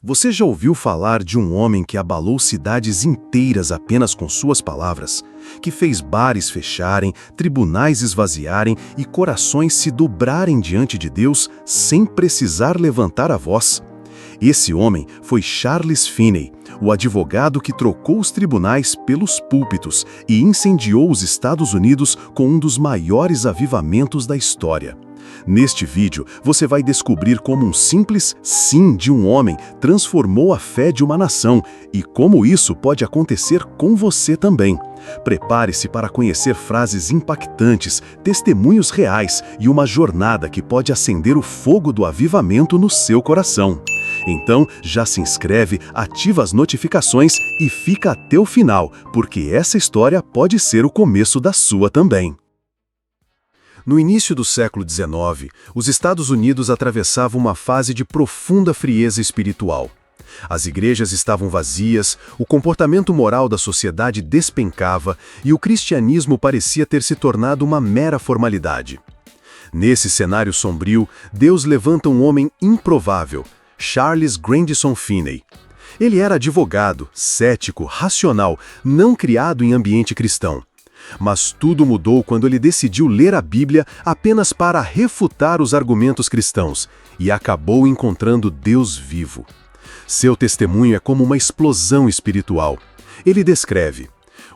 Você já ouviu falar de um homem que abalou cidades inteiras apenas com suas palavras? Que fez bares fecharem, tribunais esvaziarem e corações se dobrarem diante de Deus sem precisar levantar a voz? Esse homem foi Charles Finney, o advogado que trocou os tribunais pelos púlpitos e incendiou os Estados Unidos com um dos maiores avivamentos da história. Neste vídeo, você vai descobrir como um simples sim de um homem transformou a fé de uma nação e como isso pode acontecer com você também. Prepare-se para conhecer frases impactantes, testemunhos reais e uma jornada que pode acender o fogo do avivamento no seu coração. Então, já se inscreve, ativa as notificações e fica até o final, porque essa história pode ser o começo da sua também. No início do século XIX, os Estados Unidos atravessavam uma fase de profunda frieza espiritual. As igrejas estavam vazias, o comportamento moral da sociedade despencava e o cristianismo parecia ter se tornado uma mera formalidade. Nesse cenário sombrio, Deus levanta um homem improvável, Charles Grandison Finney. Ele era advogado, cético, racional, não criado em ambiente cristão. Mas tudo mudou quando ele decidiu ler a Bíblia apenas para refutar os argumentos cristãos e acabou encontrando Deus vivo. Seu testemunho é como uma explosão espiritual. Ele descreve: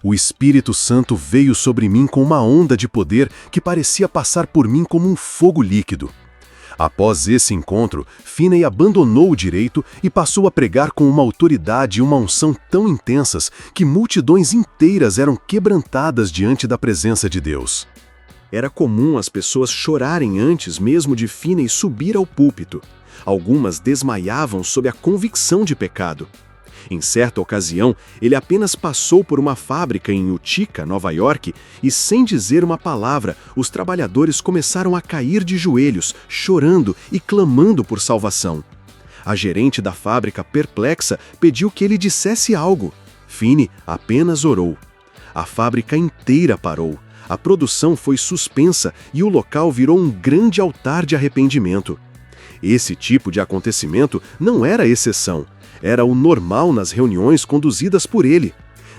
"O Espírito Santo veio sobre mim com uma onda de poder que parecia passar por mim como um fogo líquido." Após esse encontro, Finney abandonou o direito e passou a pregar com uma autoridade e uma unção tão intensas que multidões inteiras eram quebrantadas diante da presença de Deus. Era comum as pessoas chorarem antes mesmo de Finney subir ao púlpito. Algumas desmaiavam sob a convicção de pecado. Em certa ocasião, ele apenas passou por uma fábrica em Utica, Nova York, e sem dizer uma palavra, os trabalhadores começaram a cair de joelhos, chorando e clamando por salvação. A gerente da fábrica, perplexa, pediu que ele dissesse algo. Finney apenas orou. A fábrica inteira parou. A produção foi suspensa e o local virou um grande altar de arrependimento. Esse tipo de acontecimento não era exceção. Era o normal nas reuniões conduzidas por ele.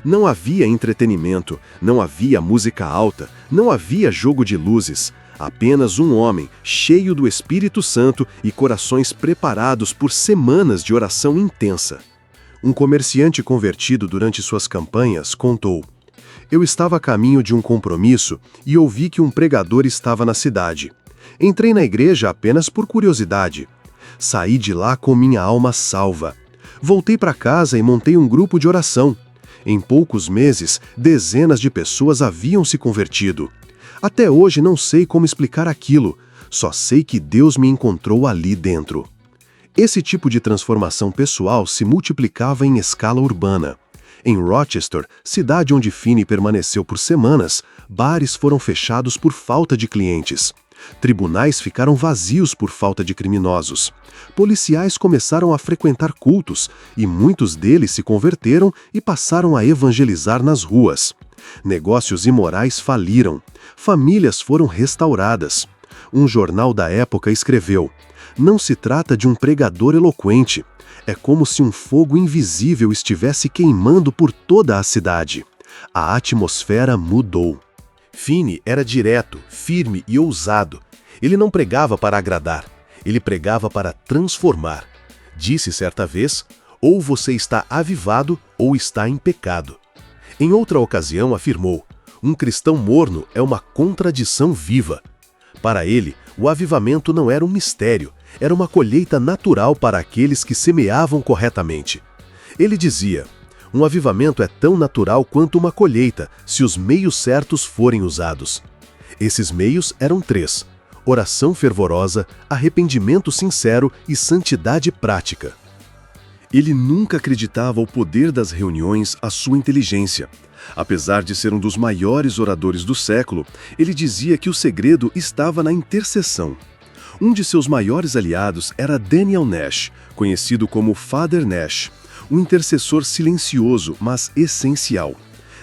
Não havia entretenimento, não havia música alta, não havia jogo de luzes. Apenas um homem, cheio do Espírito Santo e corações preparados por semanas de oração intensa. Um comerciante convertido durante suas campanhas contou: "Eu estava a caminho de um compromisso e ouvi que um pregador estava na cidade. Entrei na igreja apenas por curiosidade. Saí de lá com minha alma salva. Voltei para casa e montei um grupo de oração. Em poucos meses, dezenas de pessoas haviam se convertido. Até hoje não sei como explicar aquilo, só sei que Deus me encontrou ali dentro." Esse tipo de transformação pessoal se multiplicava em escala urbana. Em Rochester, cidade onde Finney permaneceu por semanas, bares foram fechados por falta de clientes. Tribunais ficaram vazios por falta de criminosos. Policiais começaram a frequentar cultos e muitos deles se converteram e passaram a evangelizar nas ruas. Negócios imorais faliram. Famílias foram restauradas. Um jornal da época escreveu: "Não se trata de um pregador eloquente. É como se um fogo invisível estivesse queimando por toda a cidade. A atmosfera mudou." Finney era direto, firme e ousado. Ele não pregava para agradar, ele pregava para transformar. Disse certa vez: "Ou você está avivado ou está em pecado." Em outra ocasião afirmou: "Um cristão morno é uma contradição viva." Para ele, o avivamento não era um mistério, era uma colheita natural para aqueles que semeavam corretamente. Ele dizia: "Um avivamento é tão natural quanto uma colheita, se os meios certos forem usados." Esses meios eram 3: oração fervorosa, arrependimento sincero e santidade prática. Ele nunca acreditava ao poder das reuniões, à sua inteligência. Apesar de ser um dos maiores oradores do século, ele dizia que o segredo estava na intercessão. Um de seus maiores aliados era Daniel Nash, conhecido como Father Nash, um intercessor silencioso, mas essencial.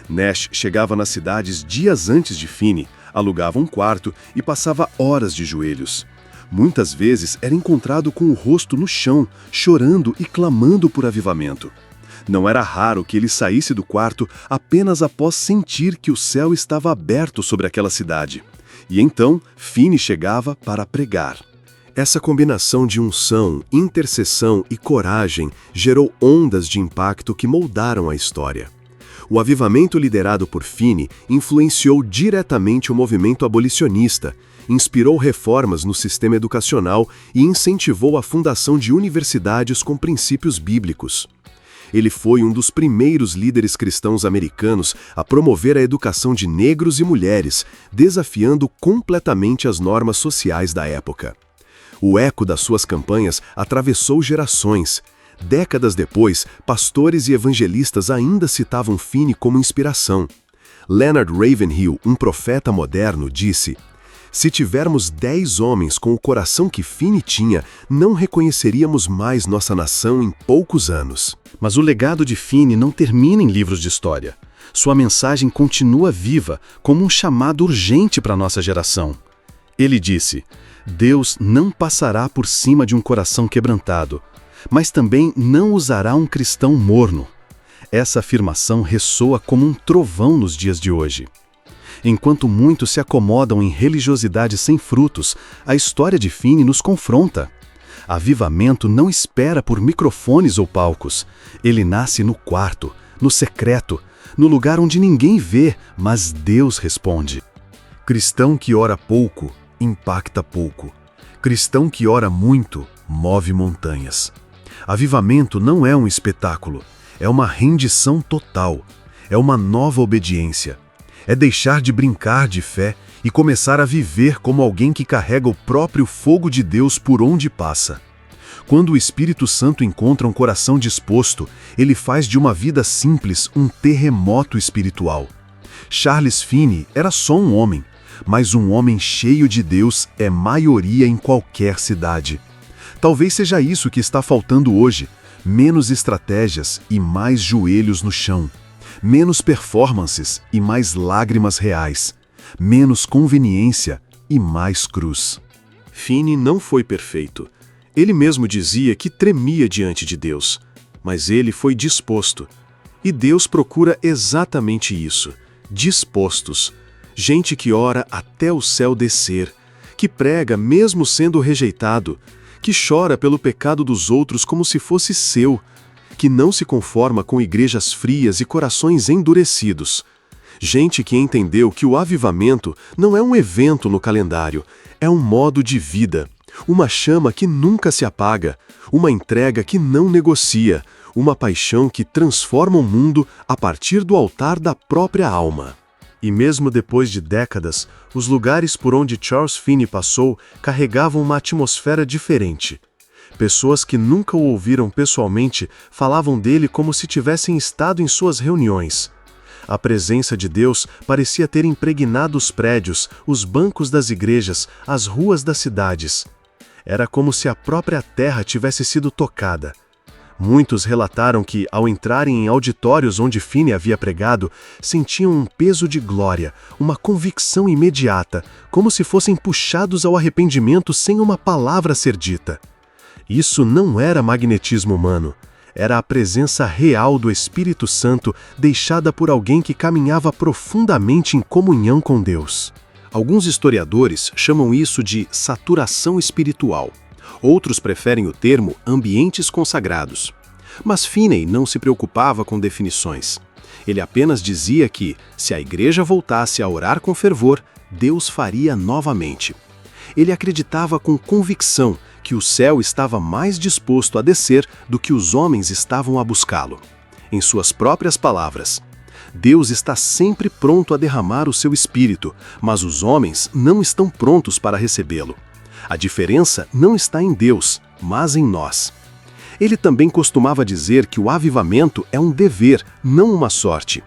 Nash chegava nas cidades dias antes de Finney, alugava um quarto e passava horas de joelhos. Muitas vezes era encontrado com o rosto no chão, chorando e clamando por avivamento. Não era raro que ele saísse do quarto apenas após sentir que o céu estava aberto sobre aquela cidade. E então, Finney chegava para pregar. Essa combinação de unção, intercessão e coragem gerou ondas de impacto que moldaram a história. O avivamento liderado por Finney influenciou diretamente o movimento abolicionista, inspirou reformas no sistema educacional e incentivou a fundação de universidades com princípios bíblicos. Ele foi um dos primeiros líderes cristãos americanos a promover a educação de negros e mulheres, desafiando completamente as normas sociais da época. O eco das suas campanhas atravessou gerações. Décadas depois, pastores e evangelistas ainda citavam Finney como inspiração. Leonard Ravenhill, um profeta moderno, disse: "Se tivermos 10 homens com o coração que Finney tinha, não reconheceríamos mais nossa nação em poucos anos." Mas o legado de Finney não termina em livros de história. Sua mensagem continua viva, como um chamado urgente para nossa geração. Ele disse: "Deus não passará por cima de um coração quebrantado, mas também não usará um cristão morno." Essa afirmação ressoa como um trovão nos dias de hoje. Enquanto muitos se acomodam em religiosidade sem frutos, a história de Finney nos confronta. Avivamento não espera por microfones ou palcos. Ele nasce no quarto, no secreto, no lugar onde ninguém vê, mas Deus responde. Cristão que ora pouco, impacta pouco. Cristão que ora muito, move montanhas. Avivamento não é um espetáculo, é uma rendição total, é uma nova obediência. É deixar de brincar de fé e começar a viver como alguém que carrega o próprio fogo de Deus por onde passa. Quando o Espírito Santo encontra um coração disposto, ele faz de uma vida simples um terremoto espiritual. Charles Finney era só um homem, mas um homem cheio de Deus é maioria em qualquer cidade. Talvez seja isso que está faltando hoje: menos estratégias e mais joelhos no chão. Menos performances e mais lágrimas reais. Menos conveniência e mais cruz. Finney não foi perfeito. Ele mesmo dizia que tremia diante de Deus, mas ele foi disposto. E Deus procura exatamente isso: dispostos. Gente que ora até o céu descer, que prega mesmo sendo rejeitado, que chora pelo pecado dos outros como se fosse seu, que não se conforma com igrejas frias e corações endurecidos. Gente que entendeu que o avivamento não é um evento no calendário, é um modo de vida, uma chama que nunca se apaga, uma entrega que não negocia, uma paixão que transforma o mundo a partir do altar da própria alma. E mesmo depois de décadas, os lugares por onde Charles Finney passou carregavam uma atmosfera diferente. Pessoas que nunca o ouviram pessoalmente falavam dele como se tivessem estado em suas reuniões. A presença de Deus parecia ter impregnado os prédios, os bancos das igrejas, as ruas das cidades. Era como se a própria terra tivesse sido tocada. Muitos relataram que, ao entrarem em auditórios onde Finney havia pregado, sentiam um peso de glória, uma convicção imediata, como se fossem puxados ao arrependimento sem uma palavra a ser dita. Isso não era magnetismo humano, era a presença real do Espírito Santo deixada por alguém que caminhava profundamente em comunhão com Deus. Alguns historiadores chamam isso de saturação espiritual. Outros preferem o termo ambientes consagrados. Mas Finney não se preocupava com definições. Ele apenas dizia que, se a igreja voltasse a orar com fervor, Deus faria novamente. Ele acreditava com convicção que o céu estava mais disposto a descer do que os homens estavam a buscá-lo. Em suas próprias palavras, Deus está sempre pronto a derramar o seu espírito, mas os homens não estão prontos para recebê-lo. A diferença não está em Deus, mas em nós. Ele também costumava dizer que o avivamento é um dever, não uma sorte.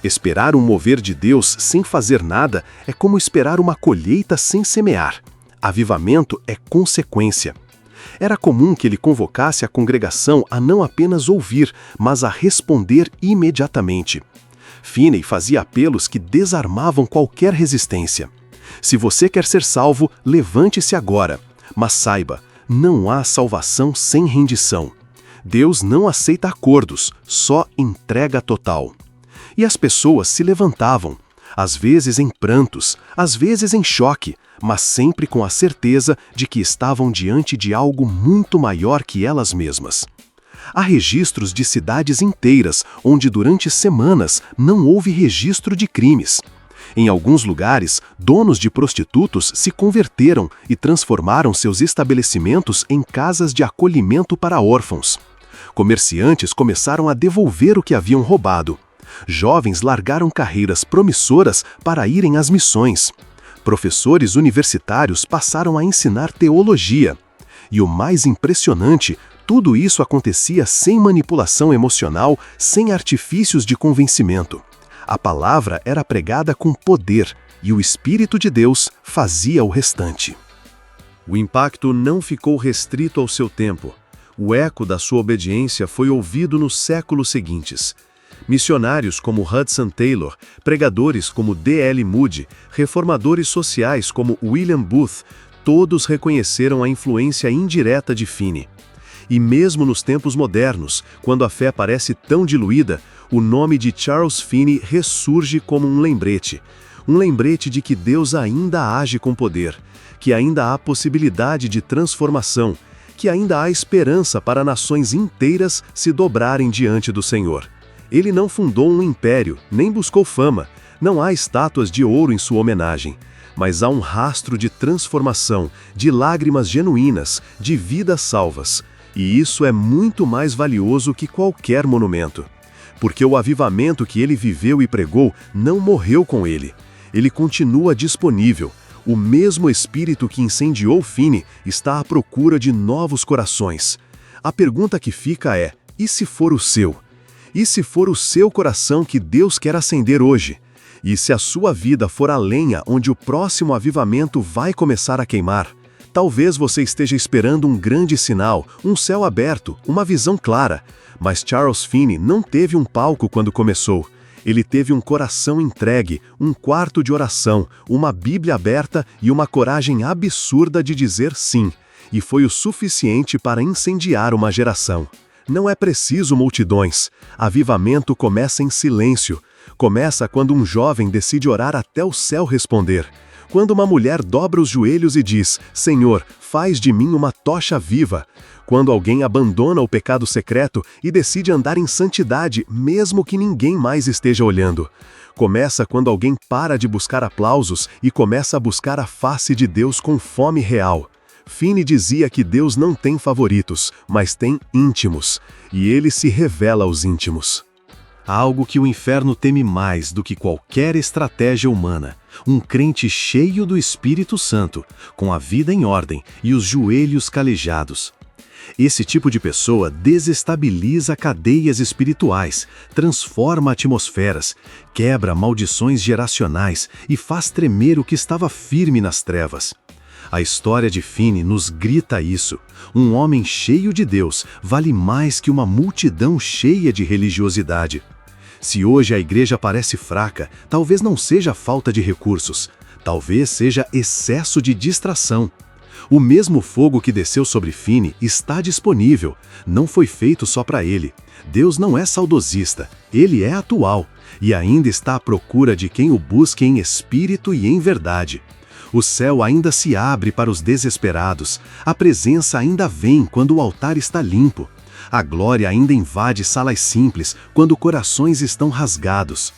Esperar um mover de Deus sem fazer nada é como esperar uma colheita sem semear. Avivamento é consequência. Era comum que ele convocasse a congregação a não apenas ouvir, mas a responder imediatamente. Finney fazia apelos que desarmavam qualquer resistência. Se você quer ser salvo, levante-se agora. Mas saiba, não há salvação sem rendição. Deus não aceita acordos, só entrega total. E as pessoas se levantavam, às vezes em prantos, às vezes em choque, mas sempre com a certeza de que estavam diante de algo muito maior que elas mesmas. Há registros de cidades inteiras onde durante semanas não houve registro de crimes. Em alguns lugares, donos de prostitutos se converteram e transformaram seus estabelecimentos em casas de acolhimento para órfãos. Comerciantes começaram a devolver o que haviam roubado. Jovens largaram carreiras promissoras para irem às missões. Professores universitários passaram a ensinar teologia. E o mais impressionante, tudo isso acontecia sem manipulação emocional, sem artifícios de convencimento. A palavra era pregada com poder e o Espírito de Deus fazia o restante. O impacto não ficou restrito ao seu tempo. O eco da sua obediência foi ouvido nos séculos seguintes. Missionários como Hudson Taylor, pregadores como D.L. Moody, reformadores sociais como William Booth, todos reconheceram a influência indireta de Finney. E mesmo nos tempos modernos, quando a fé parece tão diluída, o nome de Charles Finney ressurge como um lembrete de que Deus ainda age com poder, que ainda há possibilidade de transformação, que ainda há esperança para nações inteiras se dobrarem diante do Senhor. Ele não fundou um império, nem buscou fama, não há estátuas de ouro em sua homenagem, mas há um rastro de transformação, de lágrimas genuínas, de vidas salvas. E isso é muito mais valioso que qualquer monumento. Porque o avivamento que ele viveu e pregou não morreu com ele. Ele continua disponível. O mesmo Espírito que incendiou Finney está à procura de novos corações. A pergunta que fica é, e se for o seu? E se for o seu coração que Deus quer acender hoje? E se a sua vida for a lenha onde o próximo avivamento vai começar a queimar? Talvez você esteja esperando um grande sinal, um céu aberto, uma visão clara. Mas Charles Finney não teve um palco quando começou. Ele teve um coração entregue, um quarto de oração, uma Bíblia aberta e uma coragem absurda de dizer sim. E foi o suficiente para incendiar uma geração. Não é preciso multidões. Avivamento começa em silêncio. Começa quando um jovem decide orar até o céu responder. Quando uma mulher dobra os joelhos e diz, Senhor, faz de mim uma tocha viva. Quando alguém abandona o pecado secreto e decide andar em santidade, mesmo que ninguém mais esteja olhando. Começa quando alguém para de buscar aplausos e começa a buscar a face de Deus com fome real. Finney dizia que Deus não tem favoritos, mas tem íntimos, e ele se revela aos íntimos. Algo que o inferno teme mais do que qualquer estratégia humana. Um crente cheio do Espírito Santo, com a vida em ordem e os joelhos calejados. Esse tipo de pessoa desestabiliza cadeias espirituais, transforma atmosferas, quebra maldições geracionais e faz tremer o que estava firme nas trevas. A história de Finney nos grita isso. Um homem cheio de Deus vale mais que uma multidão cheia de religiosidade. Se hoje a igreja parece fraca, talvez não seja falta de recursos, talvez seja excesso de distração. O mesmo fogo que desceu sobre Finney está disponível, não foi feito só para ele. Deus não é saudosista, ele é atual, e ainda está à procura de quem o busque em espírito e em verdade. O céu ainda se abre para os desesperados, a presença ainda vem quando o altar está limpo. A glória ainda invade salas simples quando corações estão rasgados.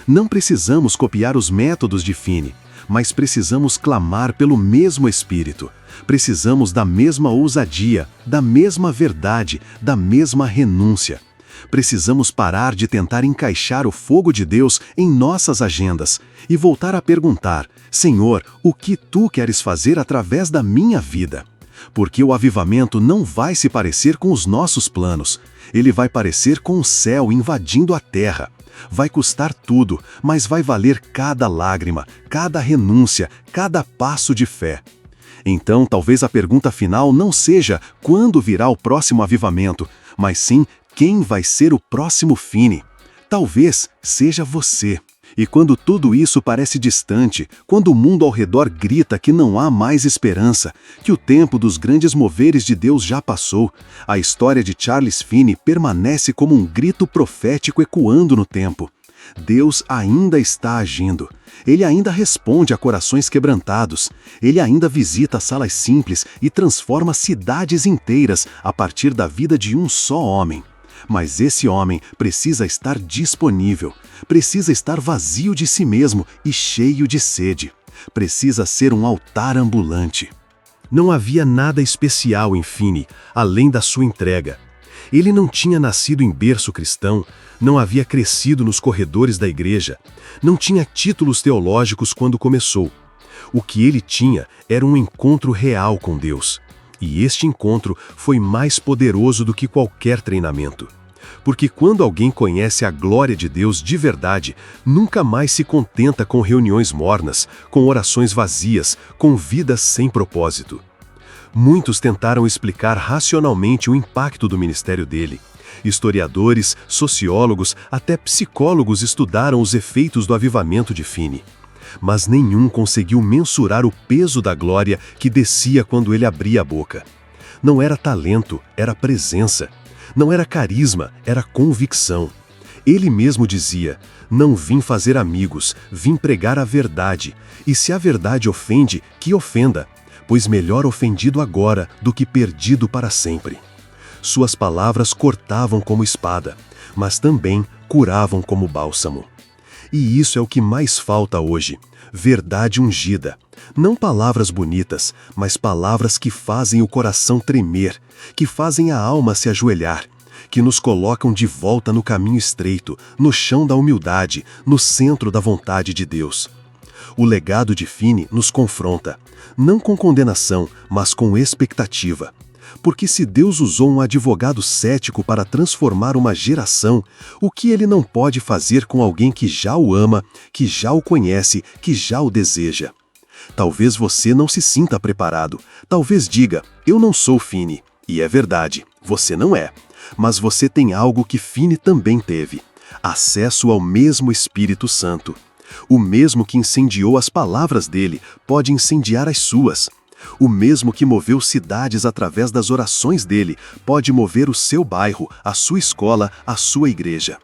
Não precisamos copiar os métodos de Finney, mas precisamos clamar pelo mesmo Espírito. Precisamos da mesma ousadia, da mesma verdade, da mesma renúncia. Precisamos parar de tentar encaixar o fogo de Deus em nossas agendas e voltar a perguntar, Senhor, o que Tu queres fazer através da minha vida? Porque o avivamento não vai se parecer com os nossos planos. Ele vai parecer com o céu invadindo a terra. Vai custar tudo, mas vai valer cada lágrima, cada renúncia, cada passo de fé. Então, talvez a pergunta final não seja quando virá o próximo avivamento, mas sim quem vai ser o próximo Finney. Talvez seja você. E quando tudo isso parece distante, quando o mundo ao redor grita que não há mais esperança, que o tempo dos grandes moveres de Deus já passou, a história de Charles Finney permanece como um grito profético ecoando no tempo. Deus ainda está agindo. Ele ainda responde a corações quebrantados. Ele ainda visita salas simples e transforma cidades inteiras a partir da vida de um só homem. Mas esse homem precisa estar disponível, precisa estar vazio de si mesmo e cheio de sede. Precisa ser um altar ambulante. Não havia nada especial em Finney, além da sua entrega. Ele não tinha nascido em berço cristão, não havia crescido nos corredores da igreja, não tinha títulos teológicos quando começou. O que ele tinha era um encontro real com Deus. E este encontro foi mais poderoso do que qualquer treinamento. Porque quando alguém conhece a glória de Deus de verdade, nunca mais se contenta com reuniões mornas, com orações vazias, com vidas sem propósito. Muitos tentaram explicar racionalmente o impacto do ministério dele. Historiadores, sociólogos, até psicólogos estudaram os efeitos do avivamento de Finney. Mas nenhum conseguiu mensurar o peso da glória que descia quando ele abria a boca. Não era talento, era presença. Não era carisma, era convicção. Ele mesmo dizia: "Não vim fazer amigos, vim pregar a verdade. E se a verdade ofende, que ofenda, pois melhor ofendido agora do que perdido para sempre." Suas palavras cortavam como espada, mas também curavam como bálsamo. E isso é o que mais falta hoje: verdade ungida. Não palavras bonitas, mas palavras que fazem o coração tremer, que fazem a alma se ajoelhar, que nos colocam de volta no caminho estreito, no chão da humildade, no centro da vontade de Deus. O legado de Finney nos confronta, não com condenação, mas com expectativa. Porque se Deus usou um advogado cético para transformar uma geração, o que ele não pode fazer com alguém que já o ama, que já o conhece, que já o deseja? Talvez você não se sinta preparado. Talvez diga: "Eu não sou Finney." E é verdade, você não é. Mas você tem algo que Finney também teve: acesso ao mesmo Espírito Santo. O mesmo que incendiou as palavras dele pode incendiar as suas. O mesmo que moveu cidades através das orações dele pode mover o seu bairro, a sua escola, a sua igreja.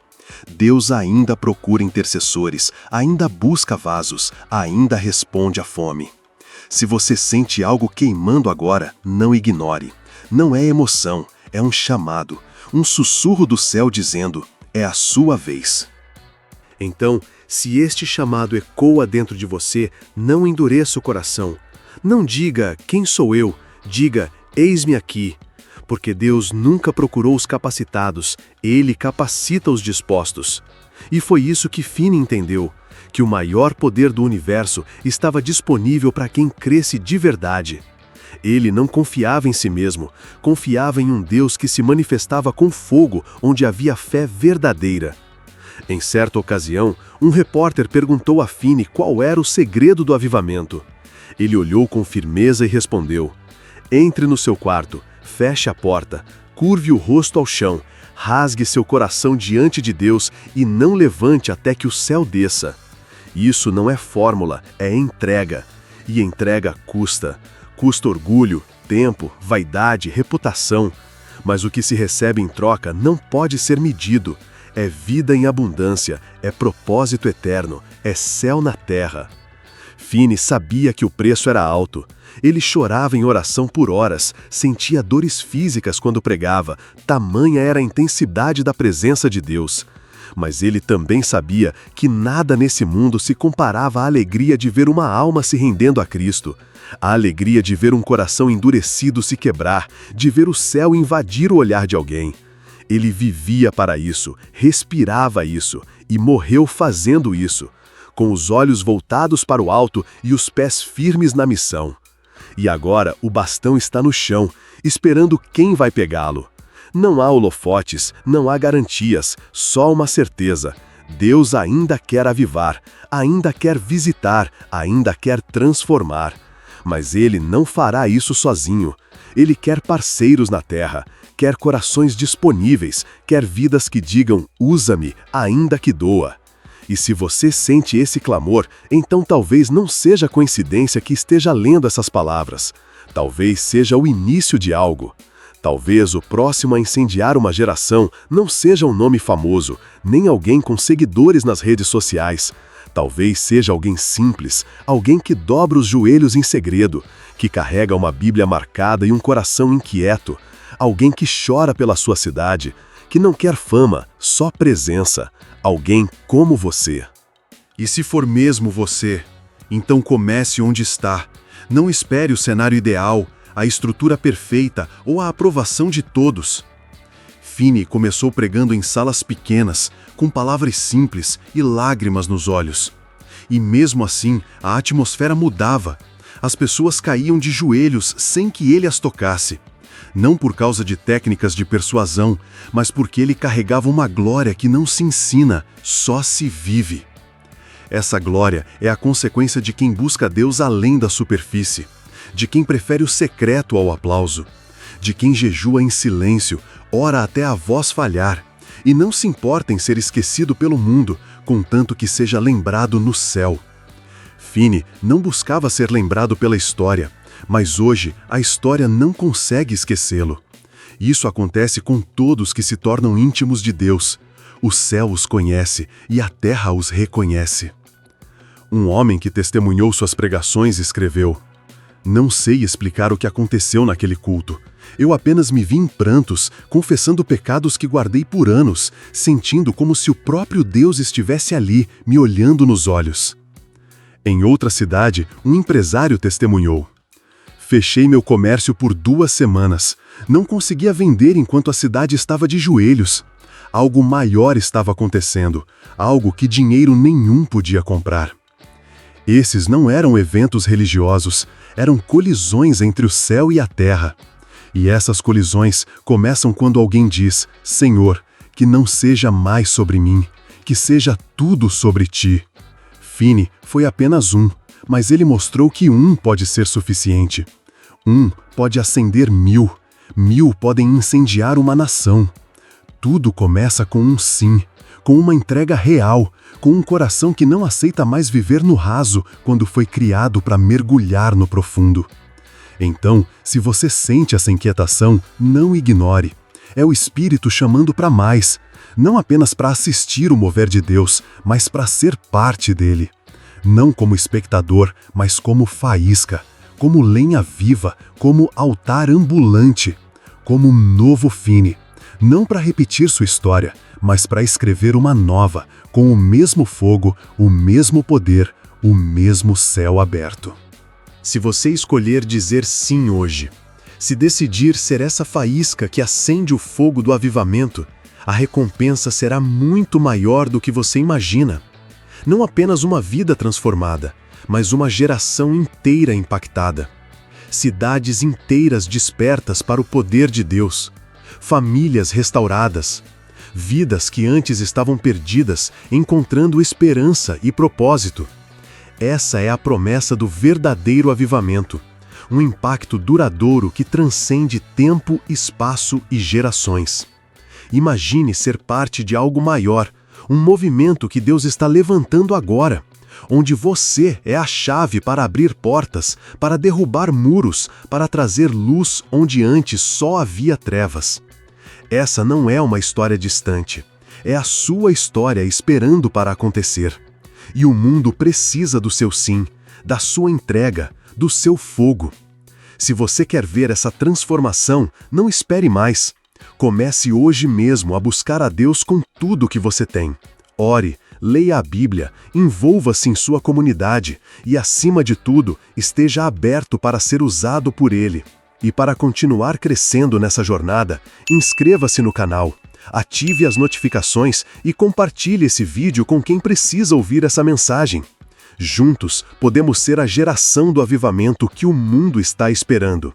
Deus ainda procura intercessores, ainda busca vasos, ainda responde à fome. Se você sente algo queimando agora, não ignore. Não é emoção, é um chamado, um sussurro do céu dizendo: "É a sua vez." Então, se este chamado ecoa dentro de você, não endureça o coração. Não diga: "Quem sou eu?" Diga: "Eis-me aqui." Porque Deus nunca procurou os capacitados, Ele capacita os dispostos. E foi isso que Finney entendeu, que o maior poder do universo estava disponível para quem cresce de verdade. Ele não confiava em si mesmo, confiava em um Deus que se manifestava com fogo, onde havia fé verdadeira. Em certa ocasião, um repórter perguntou a Finney qual era o segredo do avivamento. Ele olhou com firmeza e respondeu: "Entre no seu quarto, feche a porta, curve o rosto ao chão, rasgue seu coração diante de Deus e não levante até que o céu desça." Isso não é fórmula, é entrega. E entrega custa. Custa orgulho, tempo, vaidade, reputação. Mas o que se recebe em troca não pode ser medido. É vida em abundância, é propósito eterno, é céu na terra. Finney sabia que o preço era alto. Ele chorava em oração por horas, sentia dores físicas quando pregava, tamanha era a intensidade da presença de Deus. Mas ele também sabia que nada nesse mundo se comparava à alegria de ver uma alma se rendendo a Cristo, a alegria de ver um coração endurecido se quebrar, de ver o céu invadir o olhar de alguém. Ele vivia para isso, respirava isso e morreu fazendo isso, com os olhos voltados para o alto e os pés firmes na missão. E agora o bastão está no chão, esperando quem vai pegá-lo. Não há holofotes, não há garantias, só uma certeza: Deus ainda quer avivar, ainda quer visitar, ainda quer transformar. Mas Ele não fará isso sozinho. Ele quer parceiros na terra, quer corações disponíveis, quer vidas que digam: "Usa-me, ainda que doa." E se você sente esse clamor, então talvez não seja coincidência que esteja lendo essas palavras. Talvez seja o início de algo. Talvez o próximo a incendiar uma geração não seja um nome famoso, nem alguém com seguidores nas redes sociais. Talvez seja alguém simples, alguém que dobra os joelhos em segredo, que carrega uma Bíblia marcada e um coração inquieto, alguém que chora pela sua cidade, que não quer fama, só presença, alguém como você. E se for mesmo você, então comece onde está. Não espere o cenário ideal, a estrutura perfeita ou a aprovação de todos. Finney começou pregando em salas pequenas, com palavras simples e lágrimas nos olhos. E mesmo assim, a atmosfera mudava. As pessoas caíam de joelhos sem que ele as tocasse. Não por causa de técnicas de persuasão, mas porque ele carregava uma glória que não se ensina, só se vive. Essa glória é a consequência de quem busca Deus além da superfície, de quem prefere o secreto ao aplauso, de quem jejua em silêncio, ora até a voz falhar, e não se importa em ser esquecido pelo mundo, contanto que seja lembrado no céu. Finney não buscava ser lembrado pela história, mas hoje a história não consegue esquecê-lo. Isso acontece com todos que se tornam íntimos de Deus. O céu os conhece e a terra os reconhece. Um homem que testemunhou suas pregações escreveu: "Não sei explicar o que aconteceu naquele culto. Eu apenas me vi em prantos, confessando pecados que guardei por anos, sentindo como se o próprio Deus estivesse ali, me olhando nos olhos." Em outra cidade, um empresário testemunhou: "Fechei meu comércio por 2 semanas. Não conseguia vender enquanto a cidade estava de joelhos. Algo maior estava acontecendo, algo que dinheiro nenhum podia comprar." Esses não eram eventos religiosos, eram colisões entre o céu e a terra. E essas colisões começam quando alguém diz: "Senhor, que não seja mais sobre mim, que seja tudo sobre ti." Finney foi apenas um, mas ele mostrou que um pode ser suficiente. Um pode acender 1000, 1000 podem incendiar uma nação. Tudo começa com um sim, com uma entrega real, com um coração que não aceita mais viver no raso quando foi criado para mergulhar no profundo. Então, se você sente essa inquietação, não ignore. É o Espírito chamando para mais, não apenas para assistir o mover de Deus, mas para ser parte dele. Não como espectador, mas como faísca, como lenha viva, como altar ambulante, como um novo Finney. Não para repetir sua história, mas para escrever uma nova, com o mesmo fogo, o mesmo poder, o mesmo céu aberto. Se você escolher dizer sim hoje, se decidir ser essa faísca que acende o fogo do avivamento, a recompensa será muito maior do que você imagina. Não apenas uma vida transformada, mas uma geração inteira impactada. Cidades inteiras despertas para o poder de Deus. Famílias restauradas. Vidas que antes estavam perdidas, encontrando esperança e propósito. Essa é a promessa do verdadeiro avivamento. Um impacto duradouro que transcende tempo, espaço e gerações. Imagine ser parte de algo maior, um movimento que Deus está levantando agora, onde você é a chave para abrir portas, para derrubar muros, para trazer luz onde antes só havia trevas. Essa não é uma história distante, é a sua história esperando para acontecer. E o mundo precisa do seu sim, da sua entrega, do seu fogo. Se você quer ver essa transformação, não espere mais. Comece hoje mesmo a buscar a Deus com tudo que você tem. Ore, leia a Bíblia, envolva-se em sua comunidade e, acima de tudo, esteja aberto para ser usado por Ele. E para continuar crescendo nessa jornada, inscreva-se no canal, ative as notificações e compartilhe esse vídeo com quem precisa ouvir essa mensagem. Juntos, podemos ser a geração do avivamento que o mundo está esperando.